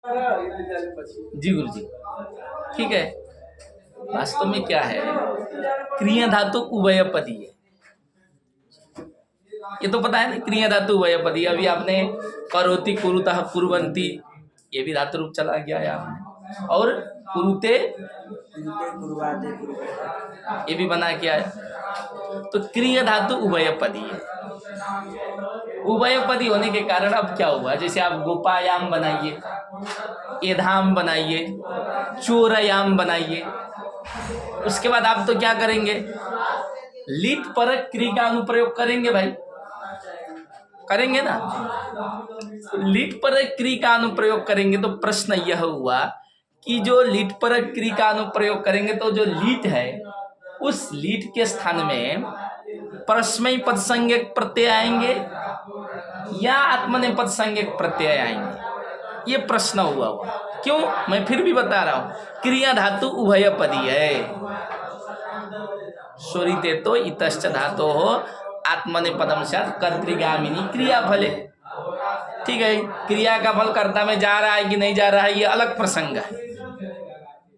जी गुरु जी। ठीक है, वास्तव में क्या है, क्रिया धातु उभयपदी है। ये तो पता है ना, क्रिया धातु उभयपदी। अभी आपने करोति, कुरुतः, कुर्वन्ति, ये भी धातु रूप चला गया है आपने। और कुरुते, ये भी बना क्या है। तो क्रिया धातु उभयपदी है। उभयपदी होने के कारण अब क्या हुआ, जैसे आप गोपायाम बनाइए, एधाम बनाइए, चोरयाम बनाइए, उसके बाद आप तो क्या करेंगे, लिट परक क्री का अनुप्रयोग करेंगे भाई, करेंगे ना। लिट परक क्री का अनुप्रयोग करेंगे तो प्रश्न यह हुआ कि जो लिट परक क्री का अनुप्रयोग करेंगे तो जो लिट है उस लिट के स्थान में परस्मय पद संज्ञक प्रत्यय आएंगे या आत्मनेपद संज्ञक प्रत्यय आएंगे, ये प्रश्न हुआ। क्यों, मैं फिर भी बता रहा हूं, क्रिया धातु उभयपदी है। स्वरिते तो इतश्च धातो हो आत्मनेपदम स्यात् कर्तृगामिनी क्रिया फले। ठीक है, क्रिया का फल कर्ता में जा रहा है कि नहीं जा रहा है, ये अलग प्रसंग है,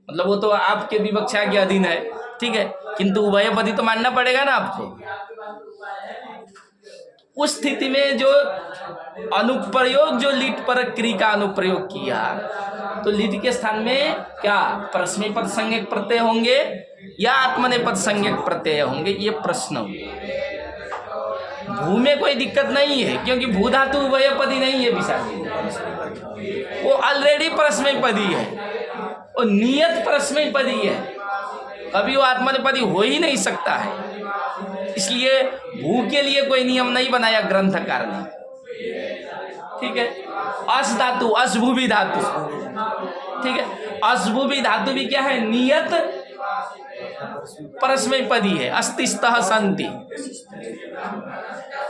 मतलब वो तो आपके विवक्षा के अधीन है। ठीक है, किंतु उभयपदी तो मानना पड़ेगा ना आपको। उस स्थिति में जो अनुप्रयोग, जो लिट पर क्री का अनुप्रयोग किया, तो लिट के स्थान में क्या परस्मैपद संज्ञक प्रत्यय होंगे या आत्मनेपद संज्ञक प्रत्यय होंगे, ये प्रश्न हुआ। भू में कोई दिक्कत नहीं है क्योंकि भू धातु उभयपदी नहीं है विशाखी, वो ऑलरेडी परस्मैपदी है, वो नियत परस्मैपदी है, कभी वो आत्मनेपदी हो ही नहीं सकता है। इसलिए भू के लिए कोई नियम नहीं बनाया ग्रंथकार ने। ठीक है, अस धातु, असभुवी धातु, ठीक है, असभुवी धातु भी क्या है, नियत परस्मैपदी है, अस्तिस्तः संति।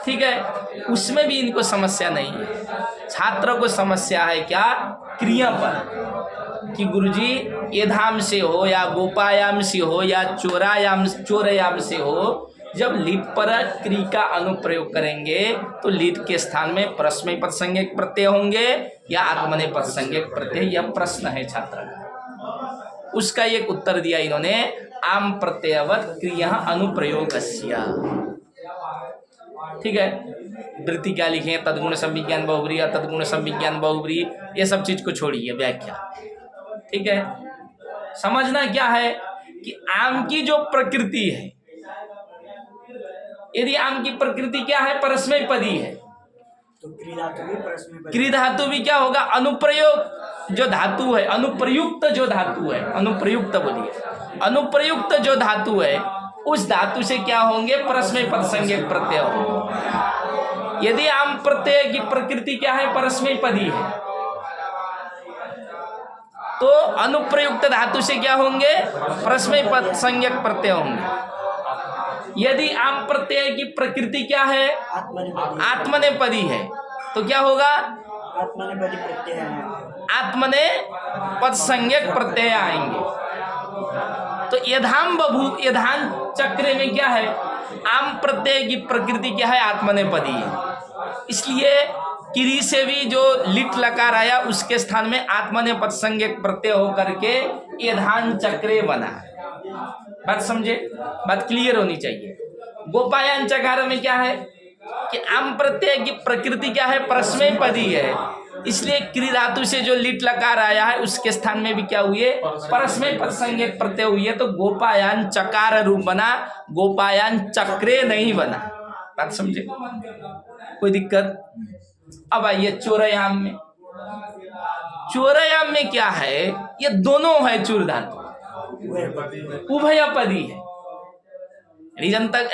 ठीक है, उसमें भी इनको समस्या नहीं है। छात्र को समस्या है क्या, क्रियापद, कि गुरुजी एधाम से हो या गोपायाम से हो या चोरयाम से हो, जब लिट पर क्री का अनुप्रयोग करेंगे तो लिट के स्थान में परस्मैपद संज्ञक प्रत्यय होंगे या आत्मनेपद संज्ञक प्रत्यय, यह प्रश्न है छात्र का। उसका एक उत्तर दिया इन्होंने, आम प्रत्ययवत क्रिया अनुप्रयोगस्य। ठीक है, वृत्ति क्या लिखे, तद्गुण संविज्ञान बहुब्री या तद्गुण संविज्ञान बहुब्री, ये सब चीज को छोड़िए, व्याख्या। ठीक है, समझना क्या है कि आम की जो प्रकृति है, यदि आम की प्रकृति क्या है, परस्मैपदी है, तो क्री धातु भी क्या होगा, अनुप्रयोग जो धातु है, अनुप्रयुक्त जो धातु है, अनुप्रयुक्त बोलिए, अनुप्रयुक्त जो धातु है उस धातु से क्या होंगे, परस्मैपद संज्ञक प्रत्यय होंगे। यदि आम प्रत्यय की प्रकृति क्या है, परस्मैपदी है, तो अनुप्रयुक्त धातु से क्या होंगे, परस्मैपद संज्ञक प्रत्यय होंगे। यदि आम प्रत्यय की प्रकृति क्या है, आत्मनेपदी है, तो क्या होगा, आत्मनेपदी प्रत्यय, आत्मनेपद संज्ञक प्रत्यय आएंगे। तो यधाम बभू, यधान चक्र में क्या है, आम प्रत्यय की प्रकृति क्या है, आत्मनेपदी है। इसलिए क्री से भी जो लिट लकार आया उसके स्थान में आत्मनेपद संज्ञक प्रत्यय होकर के यधान चक्रे बना। बात समझे, बात क्लियर होनी चाहिए। गोपायन चकार में क्या है कि आम प्रत्यय की प्रकृति क्या है, परस्मैपदी है, इसलिए क्री धातु से जो लिट लकार आया है उसके स्थान में भी क्या हुए, परस्मैपद संज्ञक प्रत्यय हुई है, तो गोपायन चकार रूप बना, गोपायन चक्रे नहीं बना। बात समझे, कोई दिक्कत। अब आइए चोरयाम में। चोरयाम में क्या है, ये दोनों है चूर धातु, उभयपदी है।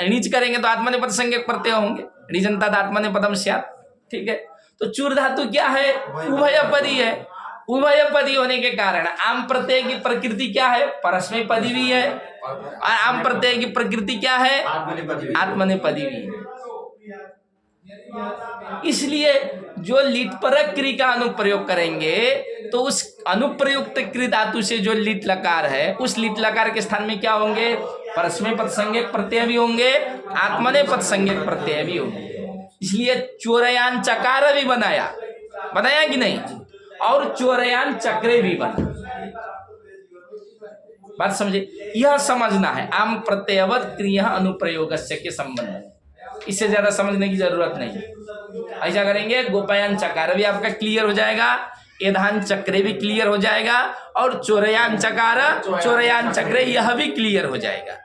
णिज करेंगे तो आत्मनेपद संज्ञक प्रत्यय होंगे, णिजन्तात् आत्मनेपदम स्यात्। ठीक है, तो चूर धातु क्या है, उभयपदी है। उभयपदी होने के कारण आम प्रत्यय की प्रकृति क्या है, परस्मैपदी भी है, और आम प्रत्यय की प्रकृति क्या है, आत्मनेपदी भी है। इसलिए जो लिट परक क्री का अनुप्रयोग करेंगे तो उस अनुप्रयुक्त क्री धातु से जो लिट लकार है उस लिट लकार के स्थान में क्या होंगे, परस्मैपद संज्ञक प्रत्यय भी होंगे, आत्मनेपद संज्ञक प्रत्यय भी होंगे। इसलिए चोरयान चकार भी बनाया कि नहीं, और चोरयान चक्रे भी बना। बात समझे, यह समझना है आम प्रत्ययवत क्रिया अनुप्रयोगस्य के संबंध में, इससे ज्यादा समझने की जरूरत नहीं। ऐसा करेंगे गोपयान चकार भी आपका क्लियर हो जाएगा, एधान चक्रे भी क्लियर हो जाएगा, और चोरयान चकार चोरयान चक्रे यह भी क्लियर हो जाएगा।